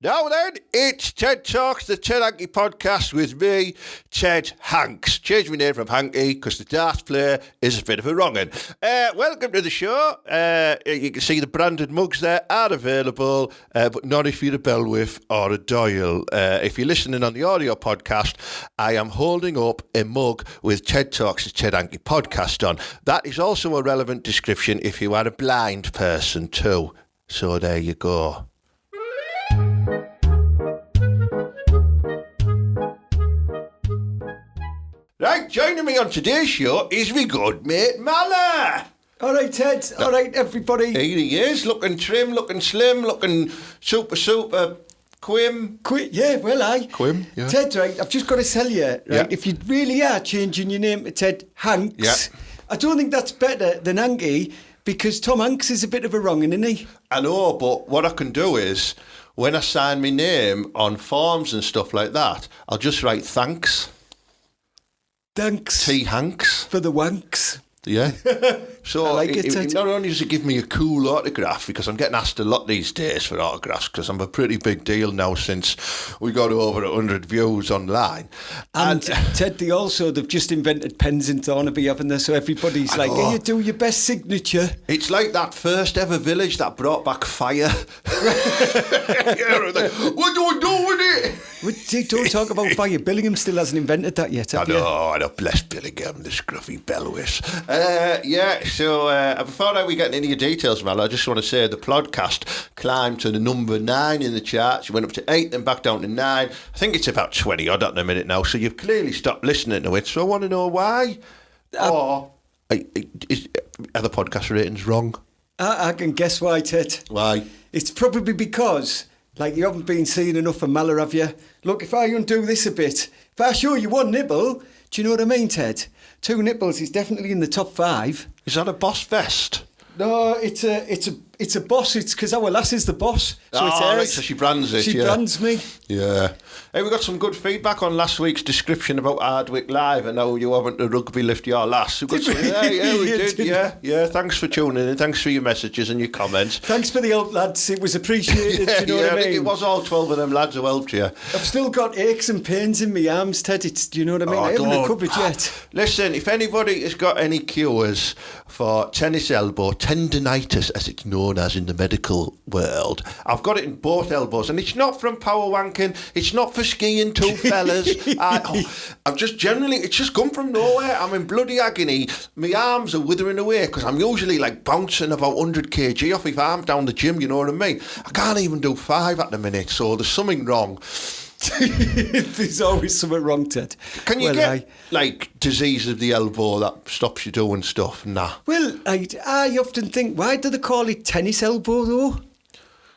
Now then, it's Ted Talks, the Ted Hanky podcast with me, Ted Hanks. Changed my name from Hanky because the dance player is a bit of a wrong'un. Welcome to the show. You can see the branded mugs there are available, but not if you're a Bellwith or a Doyle. If you're listening on the audio podcast, I am holding up a mug with Ted Talks, the Ted Hanky podcast on. That is also a relevant description if you are a blind person too. So there you go. Right, joining me on today's show is my good mate Mala. All right, Ted. All right, everybody. Here he is, looking trim, looking slim, looking super quim. Yeah, well, Quim, yeah. Ted, right, I've just got to tell you, right, Yeah. if you really are changing your name to Ted Hanks, Yeah. I don't think that's better than Hanky, because Tom Hanks is a bit of a wrong'un, isn't he? I know, but what I can do is, when I sign my name on forms and stuff like that, I'll just write thanks. Thanks. T. Hanks. For the wanks. Yeah. So I like it, Ted. not only does it give me a cool autograph, because I'm getting asked a lot these days for autographs, because I'm a pretty big deal now since we got over 100 views online. And Ted, they've just invented pens in Thornaby, haven't they? So everybody's like, hey, you do your best signature. It's like that first ever village that brought back fire. Like, what do we do with it? Don't talk about fire. Billingham still hasn't invented that yet, have you? I know, bless Billingham, the scruffy Bellwith. So before we get into your details, Mal, I just want to say the podcast climbed to the number 9 in the charts. You went up to 8, then back down to 9. I think it's about 20 odd at the minute now, so you've clearly stopped listening to it, so I want to know why. Or are the podcast ratings wrong? I can guess why, Ted. Why? It's probably because, like, you haven't been seeing enough of Mala, have you? Look, if I undo this a bit, if I show you one nibble, do you know what I mean, Ted? 2 nipples is definitely in the top 5. Is that a boss vest? No, it's a boss. It's because our lass is the boss. So it's hers. Right, so she brands it. She brands me. Yeah. Hey, we got some good feedback on last week's description about Hardwick Live and how you haven't to rugby lift your lass. We did. Yeah. Thanks for tuning in. Thanks for your messages and your comments. Thanks for the help, lads. It was appreciated. Do you know what I mean? I think it was all 12 of them lads who helped you. I've still got aches and pains in my arms, Ted. Do you know what I mean? I haven't recovered yet. Listen, if anybody has got any cures for tennis elbow tendinitis, as it's known as in the medical world, I've got it in both elbows, and it's not from power wanking, it's not for skiing too, fellas. I'm just generally, it's just come from nowhere. I'm in bloody agony. My arms are withering away because I'm usually like bouncing about 100 kg off my arm down the gym, you know what I mean? I can't even do 5 at the minute, so there's something wrong. There's always something wrong, Ted. Can you get like disease of the elbow that stops you doing stuff? Nah. Well, I often think, why do they call it tennis elbow though?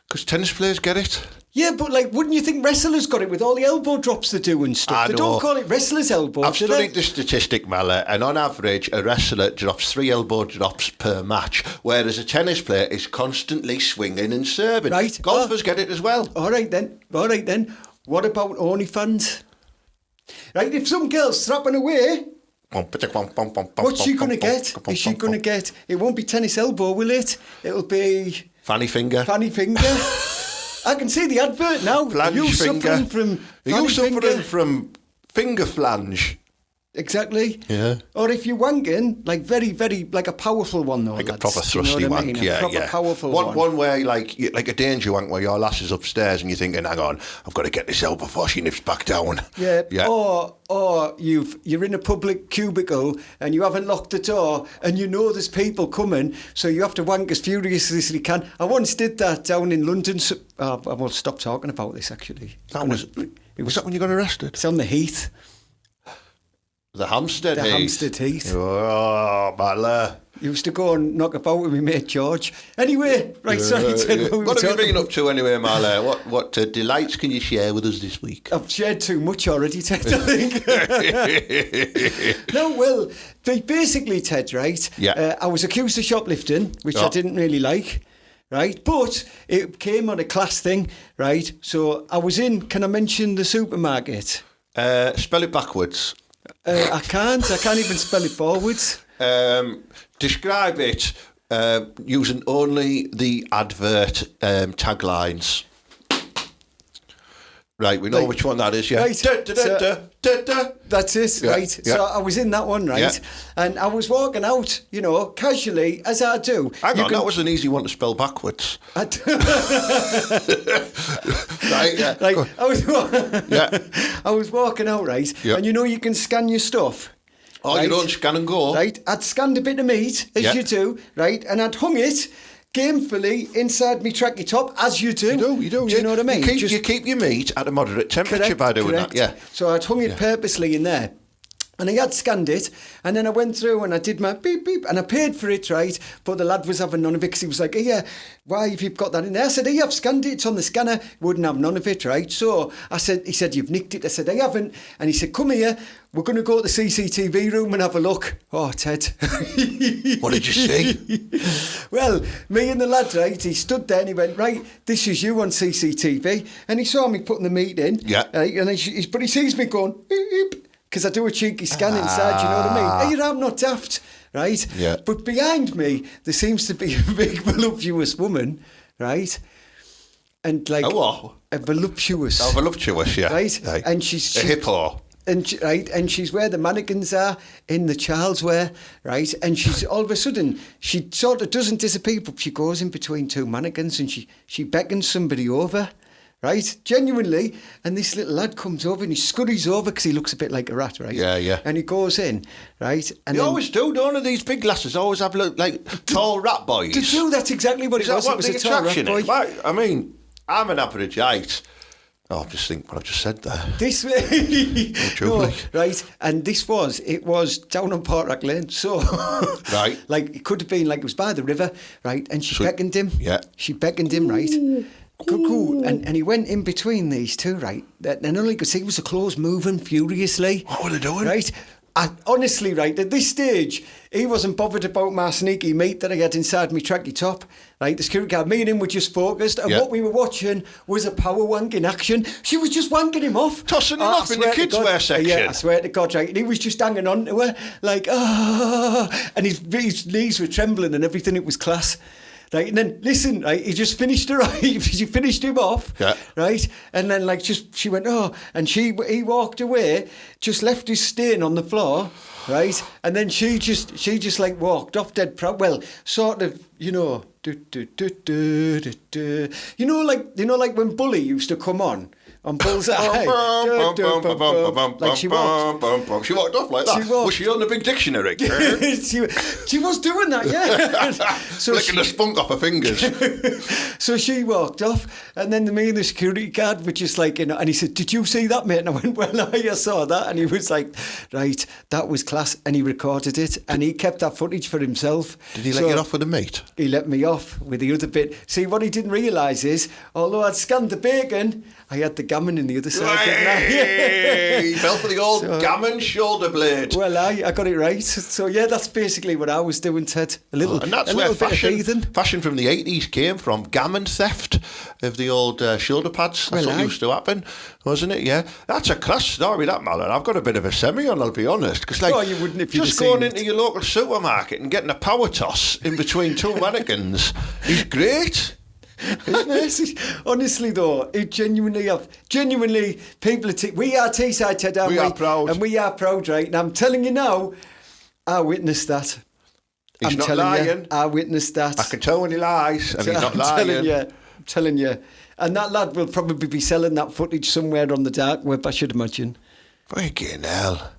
Because tennis players get it. Yeah, but like, wouldn't you think wrestlers got it with all the elbow drops they do and stuff? They don't call it wrestlers' elbow. I've studied the statistic, Mala, and on average, a wrestler drops 3 elbow drops per match, whereas a tennis player is constantly swinging and serving. Right. Golfers get it as well. All right then. What about OnlyFans? Right, if some girl's strapping away, what's she going to get? Is she going to get... It won't be tennis elbow, will it? It'll be... Fanny finger. I can see the advert now. Flange Are you finger. suffering from finger flange? Exactly. Yeah. Or if you're wanking, like very, very, like a powerful one though. Like lads. a proper thrusty wank, A proper powerful one. One where like a danger wank where your lass is upstairs and you're thinking, hang on, I've got to get this out before she nips back down. Yeah. Or you're in a public cubicle and you haven't locked the door and you know there's people coming, so you have to wank as furiously as you can. I once did that down in London. I will stop talking about this actually. Was that when you got arrested? It's on the Heath. The Hampstead Heath. Oh, Mala. Used to go and knock about with my mate George. Anyway, right, sorry, Ted. What have you been up to anyway, Mala? What delights can you share with us this week? I've shared too much already, Ted, I think. No, well, basically, Ted, right? Yeah. I was accused of shoplifting, which I didn't really like. Right, but it came on a class thing, right? So I was in, can I mention the supermarket? Spell it backwards. I can't even spell it forwards. Describe it using only the advert taglines. Right, we know which one that is, yeah. Right. That's it, Yeah, right? yeah. So I was in that one, right? Yeah. And I was walking out, casually, as I do. Hang on, that was an easy one to spell backwards. Right, yeah. Like, Go on. I was walking out, right? Yeah. And you can scan your stuff. Oh, right? you don't scan and go. Right, I'd scanned a bit of meat, as you do, right? And I'd hung it gamefully inside me tracky top, as you do. You do. Do you know what I mean? You keep your meat at a moderate temperature by doing that, yeah. So I'd hung it purposely in there. And I had scanned it, and then I went through and I did my beep, beep, and I paid for it, right? But the lad was having none of it because he was like, yeah, why have you got that in there? I said, I've scanned it, it's on the scanner. Wouldn't have none of it, right? So he said, you've nicked it. I said, I haven't. And he said, come here, we're going to go to the CCTV room and have a look. Oh, Ted. What did you see? Well, me and the lad, right, he stood there and he went, right, this is you on CCTV. And he saw me putting the meat in. Yeah. And but he sees me going, beep, beep. Because I do a cheeky scan inside, you know what I mean? Hey, I'm not daft, right? Yeah. But behind me, there seems to be a big voluptuous woman, right? And like A what? a voluptuous. Oh, voluptuous, yeah. Right? Aye. And she's a hippo. And she's where the mannequins are in the child's wear, right? And she's all of a sudden, she sort of doesn't disappear, but she goes in between two mannequins and she beckons somebody over. Right, genuinely, and this little lad comes over and he scurries over because he looks a bit like a rat, right? Yeah. And he goes in, right? And You always do, don't they? These big lasses always have like tall rat boys. That's exactly what Is it that was. what It was the a tall rat attraction boy. is? Right, I mean, I'm an average height. Oh, just think what I've just said there. This truly. right, and it was down on Portrack Lane, so Right. like it could have been like it was by the river, right? And she beckoned him. Yeah. She beckoned him, right? Cool. And he went in between these two, right? And all he could see was the clothes moving furiously. What were they doing? Right? Honestly, right, at this stage, he wasn't bothered about my sneaky meat that I had inside my tracky top. Right, the security guard, me and him were just focused, and what we were watching was a power wank in action. She was just wanking him off. Tossing him off in the kids' wear section. Yeah, I swear to God, right, and he was just hanging on to her, like, and his knees were trembling and everything. It was class. Right, and then listen, right, he just finished her. Right, she finished him off. Yeah. Right, and then like she went and he walked away, just left his stain on the floor. Right, and then she just like walked off dead proud. Well, sort of, like when Bully used to come on Bullseye. Like she walked. She walked off like that. Was she on the big dictionary? she was doing that, yeah. So Licking the spunk off her fingers. So she walked off, and then me and the security guard were just like, and he said, "Did you see that, mate?" And I went, "Well, I saw that." And he was like, "Right, that was class." And he recorded it, and he kept that footage for himself. Did he let you off with the meat? He let me off with the other bit. See, what he didn't realise is, although I'd scanned the bacon, I had the gammon in the other side. He fell for the old gammon shoulder blade. Well, I got it right. So yeah, that's basically what I was doing, Ted. And that's where fashion from the 80s came from. Gammon theft of the old shoulder pads. That's what used to happen, wasn't it? Yeah. That's a class story, that, Malin. I've got a bit of a semi on, I'll be honest. Because you wouldn't if you'd just going into your local supermarket and getting a power toss in between two mannequins is great. Isn't it? Honestly, though, it genuinely, people we are Teesside, Ted, aren't we? We are proud. And we are proud, right? And I'm telling you now, I witnessed that. He's not lying. I witnessed that. I can tell when he lies, and he's not lying. I'm telling you. And that lad will probably be selling that footage somewhere on the dark web, I should imagine. Freaking hell.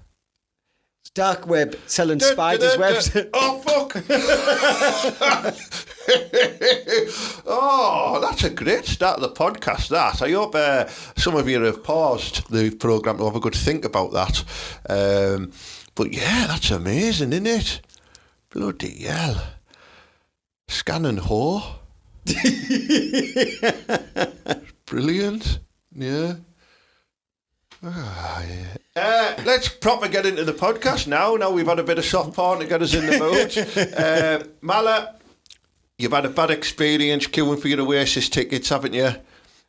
Dark web, selling spiders' webs. Oh, fuck. Oh, that's a great start to the podcast, that. I hope some of you have paused the programme to have a good think about that. But yeah, that's amazing, isn't it? Bloody hell. Scan and whore. Brilliant. Yeah. Let's proper get into the podcast now. Now we've had a bit of soft porn to get us in the mood. Mala, you've had a bad experience queuing for your Oasis tickets, haven't you?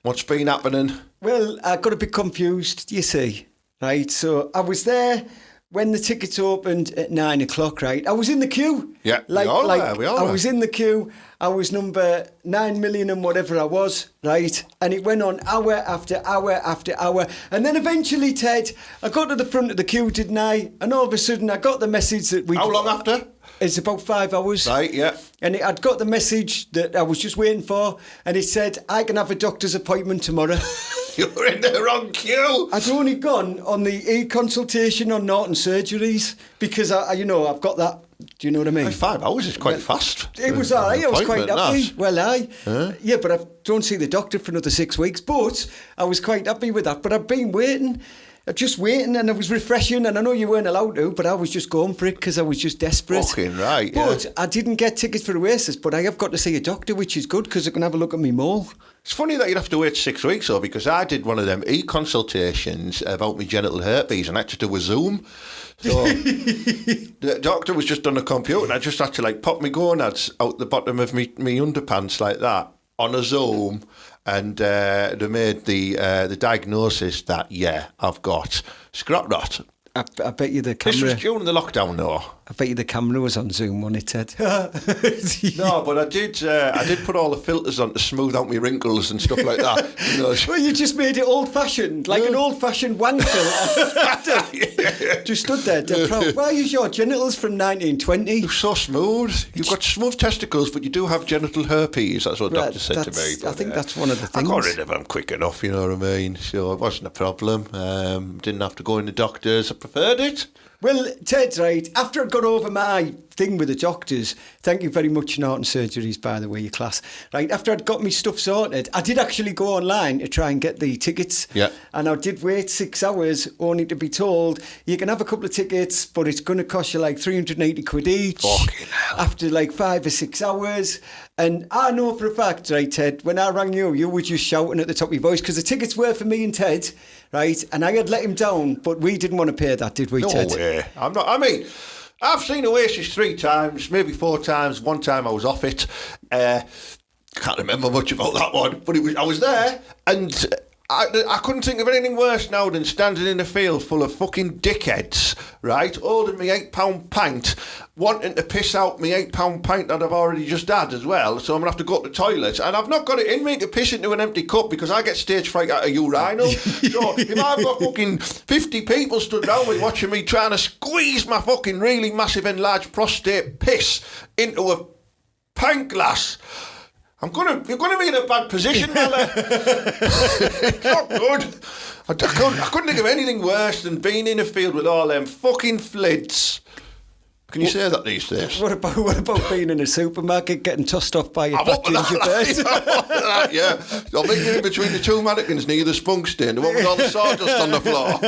What's been happening? Well, I got a bit confused, you see. Right, so I was there when the tickets opened at 9 o'clock, right, I was in the queue. Yeah, we all were. I was in the queue. I was number 9 million and whatever I was, right? And it went on hour after hour after hour. And then eventually, Ted, I got to the front of the queue, didn't I? And all of a sudden, I got the message that we... How long after? It's about 5 hours. Right, yeah. And I'd got the message that I was just waiting for, and it said, I can have a doctor's appointment tomorrow. You were in the wrong queue. I'd only gone on the e-consultation on Norton Surgeries because, I've got that. Do you know what I mean? 5 hours is quite fast. It was all right. I was quite happy. That. Well, yeah, but I don't see the doctor for another 6 weeks. But I was quite happy with that. But I've been waiting. Just waiting, and it was refreshing, and I know you weren't allowed to, but I was just going for it because I was just desperate. Fucking right, But I didn't get tickets for Oasis, but I have got to see a doctor, which is good because I can have a look at me mole. It's funny that you'd have to wait 6 weeks, though, because I did one of them e-consultations about my genital herpes, and I had to do a Zoom. So the doctor was just on the computer, and I just had to, pop my gonads out the bottom of me underpants like that on a Zoom. And they made the diagnosis that, I've got scrot rot. I bet you the camera... This was during the lockdown, though. I bet you the camera was on Zoom, wasn't it, Ted? No, but I did put all the filters on to smooth out my wrinkles and stuff like that. Well, you just made it old-fashioned, like an old-fashioned wank filter. Just stood there, dead proud. Why is your genitals from 1920? You're so smooth. You've got smooth testicles, but you do have genital herpes. That's what the doctor said to me. I think that's one of the things. I got rid of them quick enough, you know what I mean? So it wasn't a problem. Didn't have to go in the doctors. I preferred it. Well, Ted, right, after I got over my thing with the doctors, thank you very much, Norton Surgeries, by the way, your class. Right, after I'd got my stuff sorted, I did actually go online to try and get the tickets. Yeah. And I did wait 6 hours, only to be told, you can have a couple of tickets, but it's going to cost you 380 quid each. Fucking hell. After 5 or 6 hours. And I know for a fact, right, Ted, when I rang you, you were just shouting at the top of your voice, because the tickets were for me and Ted, right? And I had let him down, but we didn't want to pay that, did we, Ted? No way. I'm not. I mean, I've seen Oasis 3 times, maybe 4 times. One time I was off it. Can't remember much about that one, but I was there, and I couldn't think of anything worse now than standing in a field full of fucking dickheads, right, holding me £8 pint, wanting to piss out my £8 pint that I've already just had as well, so I'm going to have to go to the toilet, and I've not got it in me to piss into an empty cup because I get stage fright out of urinal. So if I've got fucking 50 people stood around me watching me trying to squeeze my fucking really massive enlarged prostate piss into a pint glass, you're going to be in a bad position, Mella. It's not good. I couldn't think of anything worse than being in a field with all them fucking flids. Can you say that these days? What about being in a supermarket getting tossed off by a fat gingerbread? Yeah. I'll make it in between the two mannequins near the spunk stain, the one with all the sawdust on the floor.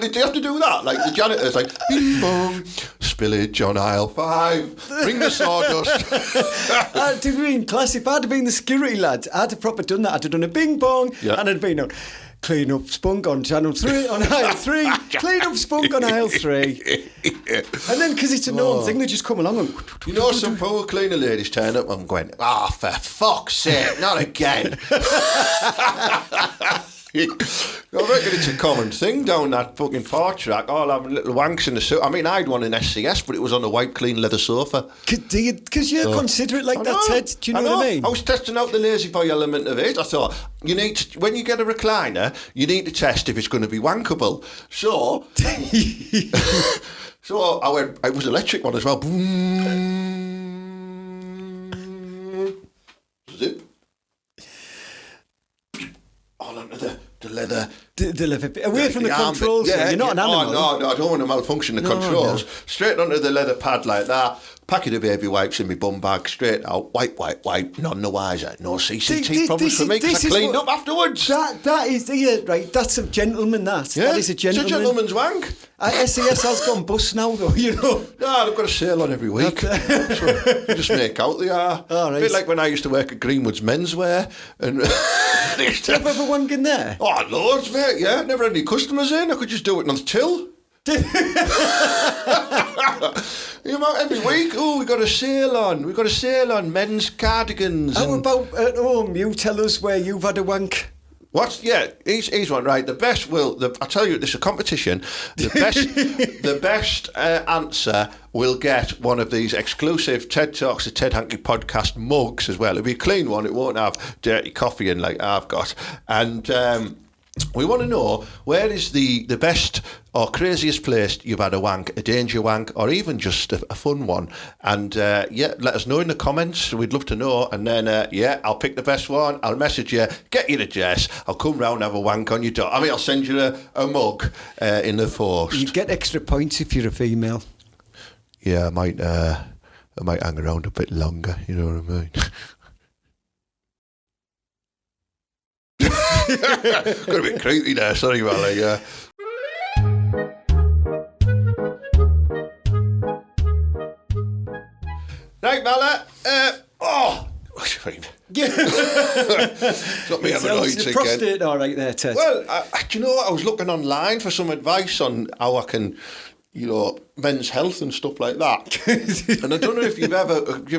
Did you have to do that? The janitor's bing bong, spillage on aisle 5, bring the sawdust. I did mean class. If I'd have been the security lad, I'd have proper done that. I'd have done a bing bong, and I'd have been on. Clean up spunk on channel 3, on aisle 3. Clean up spunk on aisle 3. And then, because it's a known thing, they just come along and... You know, some poor cleaner ladies turn up and going, for fuck's sake, not again. I reckon it's a common thing down that fucking porch rack, all having little wanks in the sofa. I mean, I had one in SCS, but it was on a white, clean leather sofa. Because you're considerate like that, Ted. Do you know what I mean? I was testing out the lazy boy element of it. I thought, when you get a recliner, you need to test if it's going to be wankable. So, I went, it was an electric one as well. Zip. All onto the leather. The leather bit. Away from the controls. Yeah, you're not an animal. No, I don't want to malfunction the controls. No. Straight onto the leather pad like that. Packet of baby wipes in my bum bag, straight out. Wipe. None the wiser. No CCT problems for me because I cleaned up afterwards. That is, right, that's a gentleman, that. Yeah, that is a gentleman. It's a gentleman's wank. SES has gone bust now, though, you know. No, they've got a sale on every week. So you just make out they are. Oh, right. A bit like when I used to work at Greenwood's Menswear. And do you have ever wank in there? Oh, loads, mate, yeah. Never had any customers in. I could just do it on the till. Every week, we got a sale on men's cardigans. How about at home? You tell us where you've had a wank. What? Yeah, he's one right. The best I tell you, this is a competition. The best answer will get one of these exclusive TED Talks, the Ted Hanky podcast mugs as well. It'll be a clean one. It won't have dirty coffee in like I've got. And we want to know, where is the best or craziest place you've had a wank, a danger wank, or even just a fun one? And let us know in the comments. We'd love to know. And then, I'll pick the best one. I'll message you, get your address. I'll come round and have a wank on your door. I mean, I'll send you a mug in the post. You get extra points if you're a female. Yeah, I might hang around a bit longer. You know what I mean? Got a bit creepy there, sorry, Wally. Right, Mala. What's your fine? Got me annoyed again. Prostate all right there, Ted? Well, do you know what? I was looking online for some advice on how I can, men's health and stuff like that. And I don't know if you've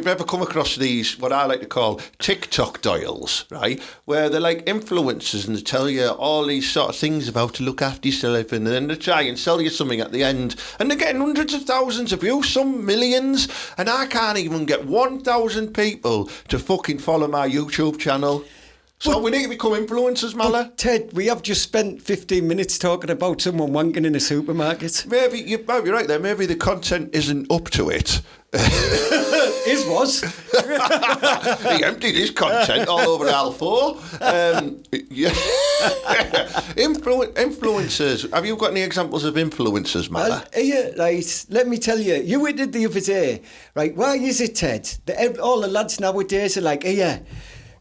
ever come across these, what I like to call TikTok Doyles, right? Where they're like influencers and they tell you all these sort of things about to look after yourself, and then they try and sell you something at the end. And they're getting hundreds of thousands of views, some millions. And I can't even get 1,000 people to fucking follow my YouTube channel. So we need to become influencers, Mala. Ted, we have just spent 15 minutes talking about someone wanking in a supermarket. Maybe you're right there. Maybe the content isn't up to it. His was. He emptied his content all over Al4. Influencers. Have you got any examples of influencers, Mala? Right. Let me tell you. You did the other day. Right. Why is it, Ted, that all the lads nowadays are like,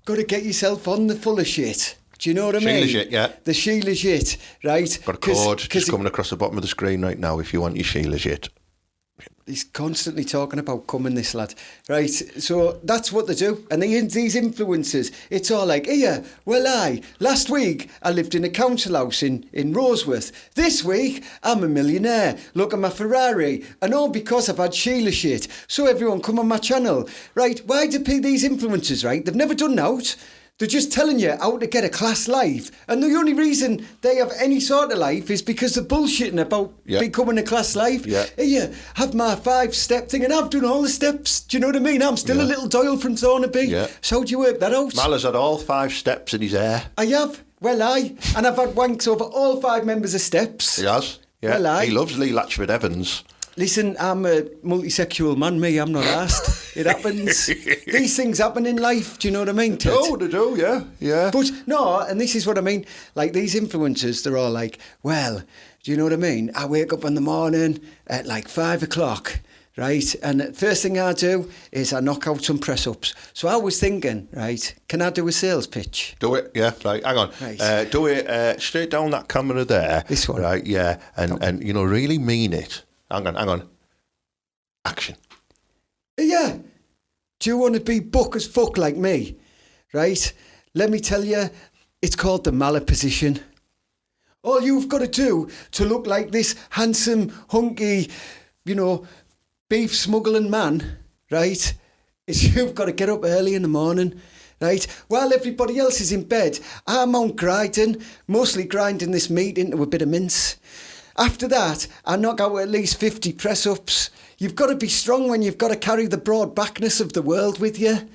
got to get yourself on the full of shit. Do you know what I mean? Sheila shit, yeah. The Sheila shit, right? Got a code just coming across the bottom of the screen right now if you want your Sheila shit. He's constantly talking about coming, this lad. Right, so that's what they do. And these influencers, it's all like, last week I lived in a council house in Roseworth. This week I'm a millionaire. Look at my Ferrari. And all because I've had Sheila shit. So everyone come on my channel. Right, why do these influencers, right? They've never done out. They're just telling you how to get a class life. And the only reason they have any sort of life is because they're bullshitting about becoming a class life. Yeah. Have my 5-step thing, and I've done all the steps. Do you know what I mean? I'm still a little Doyle from Thornaby. Yeah. So how do you work that out? Mala's had all 5 steps in his hair. I have. And I've had wanks over all 5 members of steps. He has. Yeah. He loves Lee Latchford Evans. Listen, I'm a multi-sexual man, me. I'm not asked. It happens. These things happen in life. Do you know what I mean, Ted? Oh, they do, yeah. But no, and this is what I mean. Like, these influencers, they're all like, well, do you know what I mean? I wake up in the morning at like 5 o'clock, right? And the first thing I do is I knock out some press-ups. So I was thinking, right, can I do a sales pitch? Do it, yeah, right, hang on. Right. Do it straight down that camera there. This one? Right, yeah, and really mean it. Hang on. Action. Yeah. Do you want to be buck as fuck like me? Right? Let me tell you, it's called the mallet position. All you've got to do to look like this handsome, hunky, beef smuggling man, right, is you've got to get up early in the morning, right? While everybody else is in bed, I'm out grinding, mostly grinding this meat into a bit of mince. After that, I knock out at least 50 press-ups. You've got to be strong when you've got to carry the broad backness of the world with you.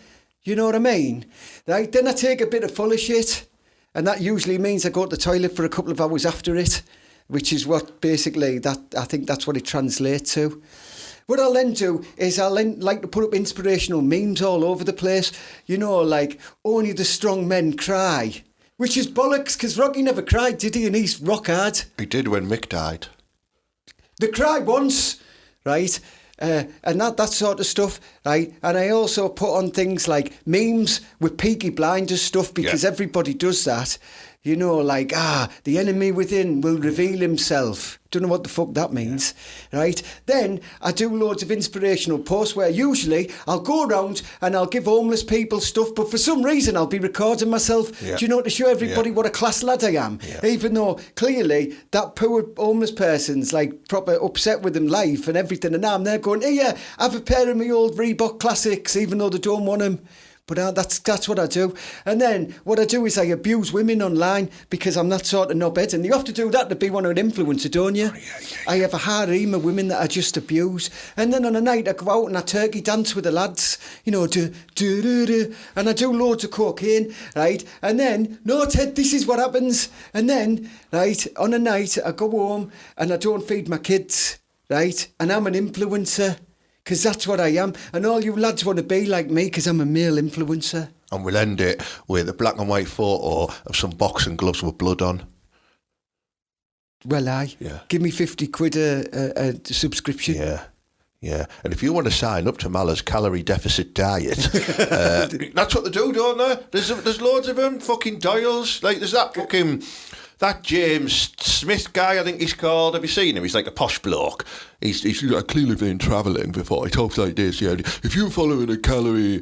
You know what I mean? Right? Then I take a bit of full of shit. And that usually means I go to the toilet for a couple of hours after it, which is what basically, I think that's what it translates to. What I'll then do is I'll then like to put up inspirational memes all over the place. Like, only the strong men cry. Which is bollocks, because Rocky never cried, did he? And he's rock hard. He did when Mick died. They cried once, right? And that sort of stuff, right? And I also put on things like memes with Peaky Blinders stuff, because everybody does that. The enemy within will reveal himself. Don't know what the fuck that means, right? Then I do loads of inspirational posts where usually I'll go around and I'll give homeless people stuff, but for some reason I'll be recording myself, to show everybody what a class lad I am. Yeah. Even though clearly that poor homeless person's like proper upset with them life and everything, and I'm there going, have a pair of me old Reebok classics, even though they don't want them. But that's what I do. And then what I do is I abuse women online because I'm that sort of knobhead. And you have to do that to be one of an influencer, don't you? I have a harem of women that I just abuse. And then on a night I go out and I turkey dance with the lads, you know, and I do loads of cocaine, right? And then, no, Ted, this is what happens. And then, right, on a night I go home and I don't feed my kids, right? And I'm an influencer. Because that's what I am. And all you lads want to be like me because I'm a male influencer. And we'll end it with a black and white photo of some boxing gloves with blood on. Well, give me 50 quid a subscription. Yeah. And if you want to sign up to Mala's calorie deficit diet, that's what they do, don't they? There's loads of them, fucking Doyles. Like, there's that fucking... That James Smith guy, I think he's called. Have you seen him? He's like a posh bloke. He's clearly been travelling before. He talks like this, yeah. If you're following a calorie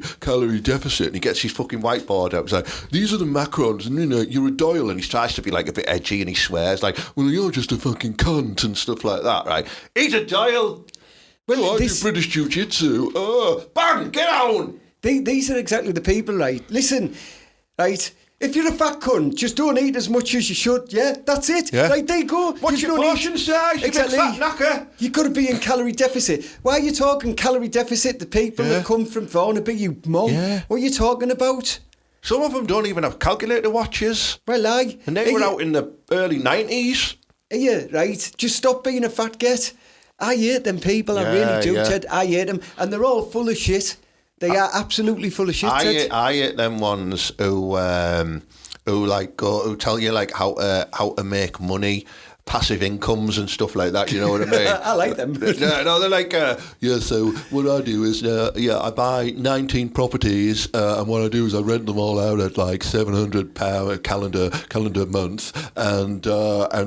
deficit, and he gets his fucking whiteboard out, it's like, these are the macrons, and you know, you're a Doyle, and he tries to be like a bit edgy, and he swears like, well, you're just a fucking cunt, and stuff like that, right? He's a Doyle. Well, I do British Jiu-Jitsu. Bang, get on! These are exactly the people, right? Listen, right... If you're a fat cunt, just don't eat as much as you should, yeah? That's it. Yeah. Right, there you go. What's your portion size? Exactly. You big fat knacker. You've got to be in calorie deficit. Why are you talking calorie deficit to people that come from Thornaby, you mum? Yeah. What are you talking about? Some of them don't even have calculator watches. Well, And they were out in the early 90s. Yeah, right. Just stop being a fat get. I hate them people, I really do, Ted. I hate them. And they're all full of shit. They are absolutely full of shit, Ted. I hate them ones who tell you like how to make money, passive incomes and stuff like that. You know what I mean? I like them. No, they're like So what I do is I buy 19 properties, and what I do is I rent them all out at like £700 a calendar month, and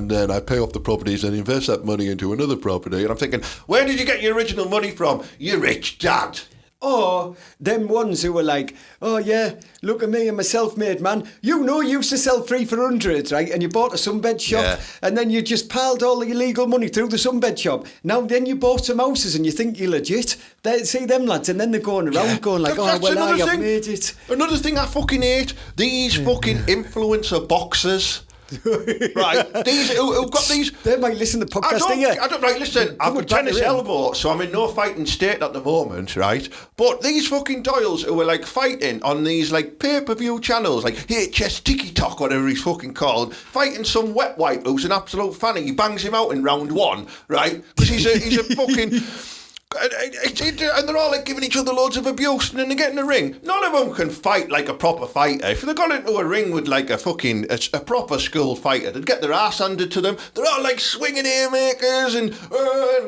then I pay off the properties and invest that money into another property. And I'm thinking, where did you get your original money from? You rich dad. Or them ones who were like, oh yeah, look at me, I'm a self-made man. You know you used to sell 3 for 100, right? And you bought a sunbed shop, and then you just piled all the illegal money through the sunbed shop. Now then you bought some houses and you think you're legit. See them lads, and then they're going around going like, oh, well, I have made it. Another thing I fucking hate, these fucking influencer boxers. Right, these who've got these. They might listen to the podcast. Right, listen, I've got tennis elbow, so I'm in no fighting state at the moment, right? But these fucking Doyles who are like fighting on these like pay-per-view channels, like HS TikTok, whatever he's fucking called, fighting some wet wipe who's an absolute fanny. He bangs him out in round 1, right? Because he's a fucking. And they're all like giving each other loads of abuse, and then they get in the ring. None of them can fight like a proper fighter. If they got into a ring with like a proper school fighter, they'd get their ass handed to them. They're all like swinging haymakers and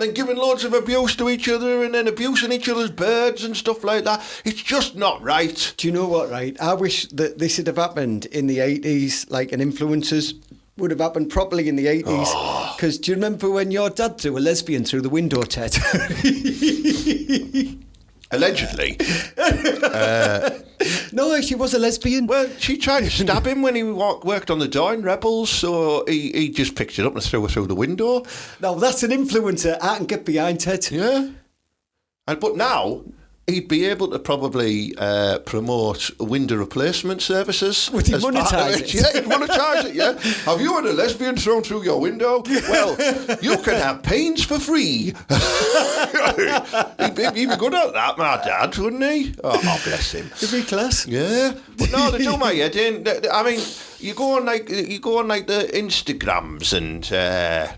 then giving loads of abuse to each other, and then abusing each other's birds and stuff like that. It's just not right. Do you know what, right? I wish that this had have happened in the 80s, like an influencers would have happened properly in the 80s. Because do you remember when your dad threw a lesbian through the window, Ted? Allegedly. No, she was a lesbian. Well, she tried to stab him when he worked on the door in Rebels, so he just picked it up and threw her through the window. Now, that's an influencer I can get behind, Ted. Yeah. But now... he'd be able to probably promote window replacement services. Would he monetise it? Yeah, he'd monetise it, yeah. Have you had a lesbian thrown through your window? Well, you can have pains for free. He'd be good at that, my dad, wouldn't he? Oh, bless him. He'd be class. Yeah. But no, they do my head in. I mean... You go on like the Instagrams and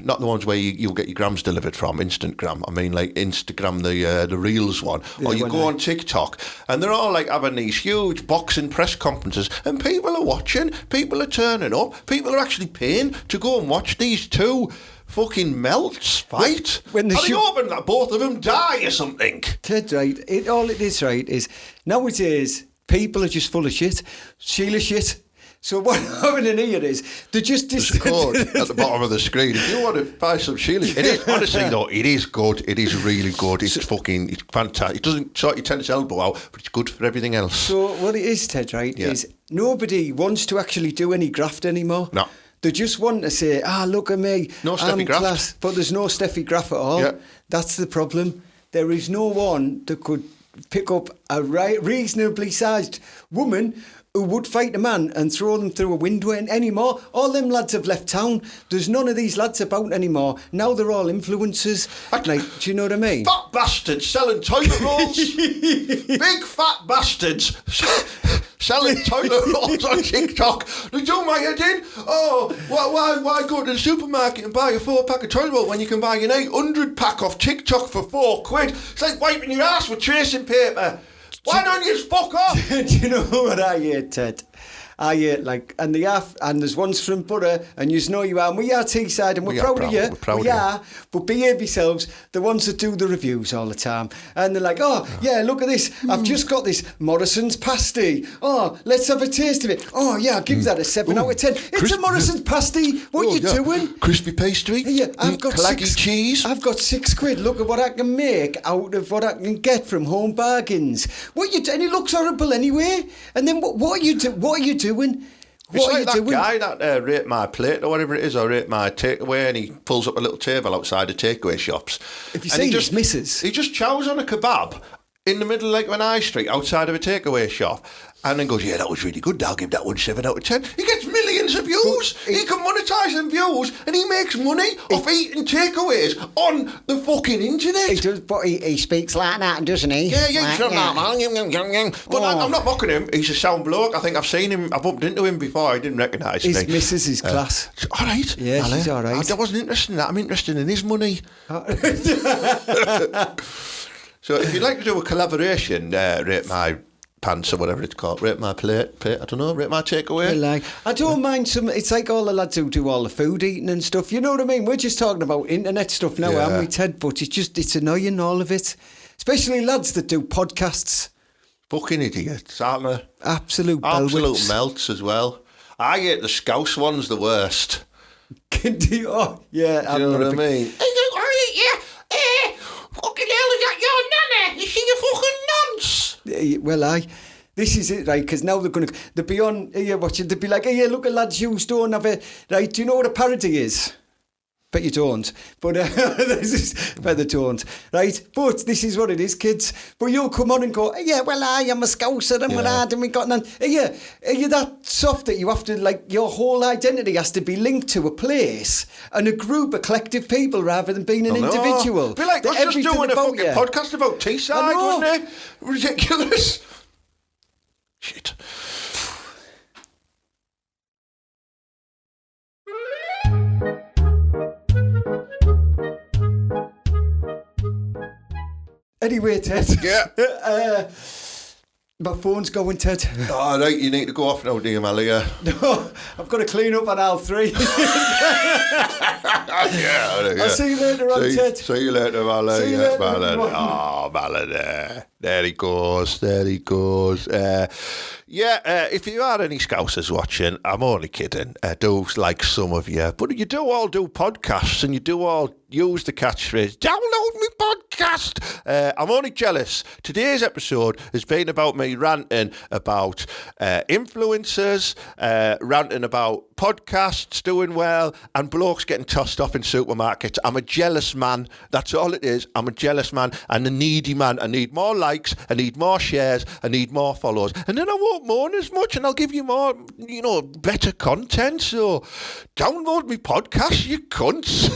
not the ones where you'll get your grams delivered from, Instagram. I mean like Instagram, the Reels one. Yeah, or you go on TikTok and they're all like having these huge boxing press conferences and people are watching, people are turning up, people are actually paying to go and watch these two fucking melts fight. When they hoping that both of them die or something. Ted, right, all it is, right, is nowadays people are just full of shit. Sheila shit. So what happening here is they're just... There's a code at the bottom of the screen. If you want to buy some Sheila... It is, honestly though, it is good. It is really good. It's fantastic. It doesn't sort your tennis elbow out, but it's good for everything else. So what it is, Ted, right, is nobody wants to actually do any graft anymore. No. They just want to say, look at me. No Steffi Graf. Class. But there's no Steffi Graf at all. Yeah. That's the problem. There is no one that could pick up a reasonably sized woman who would fight a man and throw them through a window anymore. All them lads have left town. There's none of these lads about anymore. Now they're all influencers. Like, do you know what I mean? Fat bastards selling toilet rolls. Big fat bastards selling toilet rolls on TikTok. They do my head in. Oh, why go to the supermarket and buy a 4-pack of toilet roll when you can buy an 800 pack off TikTok for £4? It's like wiping your ass with tracing paper. Why don't you just fuck off? Do you know what I hate, Ted? I hate, and there's ones from Boro, and you know you are, and we are Teesside, and we're proud of you. We are, but behave yourselves, the ones that do the reviews all the time. And they're like, oh, yeah, look at this, I've just got this Morrison's pasty. Oh, let's have a taste of it. Oh, yeah, I'll give that a 7 out of 10. It's a Morrison's pasty. What are you doing? Crispy pastry. Yeah, I've got claggy cheese. I've got £6. Look at what I can make out of what I can get from Home Bargains. And it looks horrible anyway. And then what are you doing? What are you doing? It's like that guy that rate my plate or whatever it is, or rate my takeaway, and he pulls up a little table outside the takeaway shops. If you see his missus, he just chows on a kebab in the middle of an high street outside of a takeaway shop, and then goes, yeah, that was really good, I'll give that one 7 out of 10. He gets millions of views. He can monetise them views, and he makes money off eating takeaways on the fucking internet. He does, but he speaks like that, doesn't he? Yeah, he's from that, man. But I'm not mocking him. He's a sound bloke. I think I've seen him. I bumped into him before. I didn't recognise him. His missus is class. All right. Yeah, she's all right. I wasn't interested in that. I'm interested in his money. So if you'd like to do a collaboration, rate my pants or whatever it's called, rate my plate, I don't know, rate my takeaway. I don't mind some. It's like all the lads who do all the food eating and stuff. You know what I mean? We're just talking about internet stuff now, aren't we, Ted? But it's annoying, all of it. Especially lads that do podcasts. Fucking idiots, aren't they? Absolute melts as well. I hate the Scouse ones the worst. Oh, yeah. Do you know what I mean? Fucking hell, is that your nanny? Is she a fucking nonce? Well, this is it, right? Because now they'll be on here watching, they'll be like, hey, look at lads, you don't have a, right? Do you know what a parody is? Bet you don't. But bet they don't, right? But this is what it is, kids. But you'll come on and go, yeah, well, I am a Scouser and what I and we got none. Are you that soft that you have to, like, your whole identity has to be linked to a place and a group, a collective people, rather than being an individual? Be like, us just doing a fucking podcast about Teesside, wasn't it? Ridiculous. Shit. Anyway, Ted. Yeah. My phone's going, Ted. Oh, right, you need to go off now, dear Malia. No, I've got to clean up on aisle 3. I'll see you later on, Ted. See you later, Malia. See you later, Oh, Malia. There he goes. If you are any Scousers watching, I'm only kidding. I do like some of you. But you do all do podcasts and you do all use the catchphrase, download me podcast. I'm only jealous. Today's episode has been about me ranting about influencers, ranting about podcasts doing well, and blokes getting tossed off in supermarkets. I'm a jealous man. That's all it is. I'm a jealous man and a needy man. I need more likes. I need more shares. I need more followers. And then I won't moan as much and I'll give you more, better content. So download me podcast, you cunts.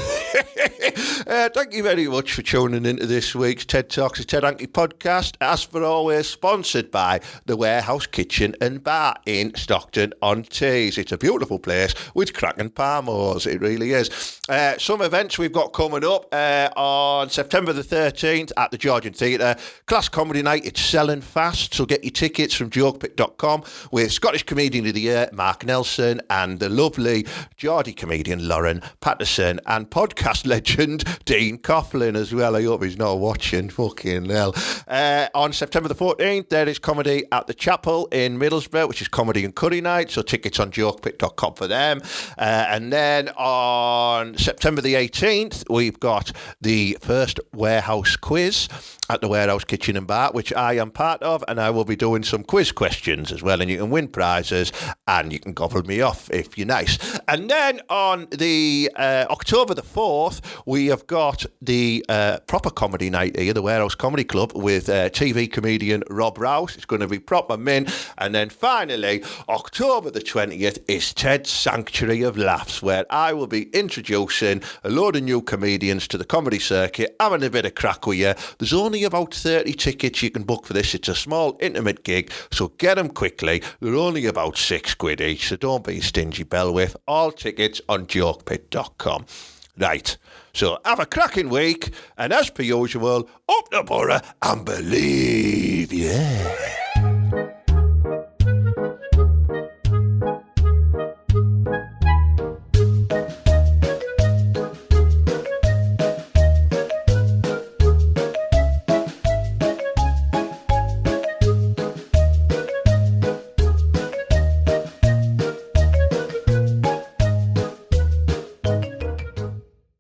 Thank you very much for tuning into this week's TED Talks, the Ted Hanky podcast, as for always sponsored by the Warehouse Kitchen and Bar in Stockton-on-Tees. It's a beautiful place with cracking palmos, it really is. Some events we've got coming up on September the 13th at the Georgian Theatre. Class Comedy Night, it's selling fast, so get your tickets from jokepit.com with Scottish Comedian of the Year, Mark Nelson, and the lovely Geordie comedian Lauren Patterson, and podcast legend Dean Coughlin as well. I hope he's not watching. Fucking hell. On September the 14th, there is comedy at the Chapel in Middlesbrough, which is comedy and curry night. So tickets on jokepit.com. for them. And then on September the 18th, we've got the first warehouse quiz at the Warehouse Kitchen and Bar, which I am part of, and I will be doing some quiz questions as well, and you can win prizes, and you can gobble me off if you're nice. And then on the October the 4th, we have got the proper comedy night here, the Warehouse Comedy Club, with TV comedian Rob Rouse. It's going to be proper mint. And then finally, October the 20th is Ted's Sanctuary of Laughs, where I will be introducing a load of new comedians to the comedy circuit, having a bit of crack with you. There's only about 30 tickets you can book for this. It's a small, intimate gig, so get them quickly. They're only about £6 each, so don't be a stingy bellwith. All tickets on jokepit.com. Right, so have a cracking week, and as per usual, up the borough and believe, yeah.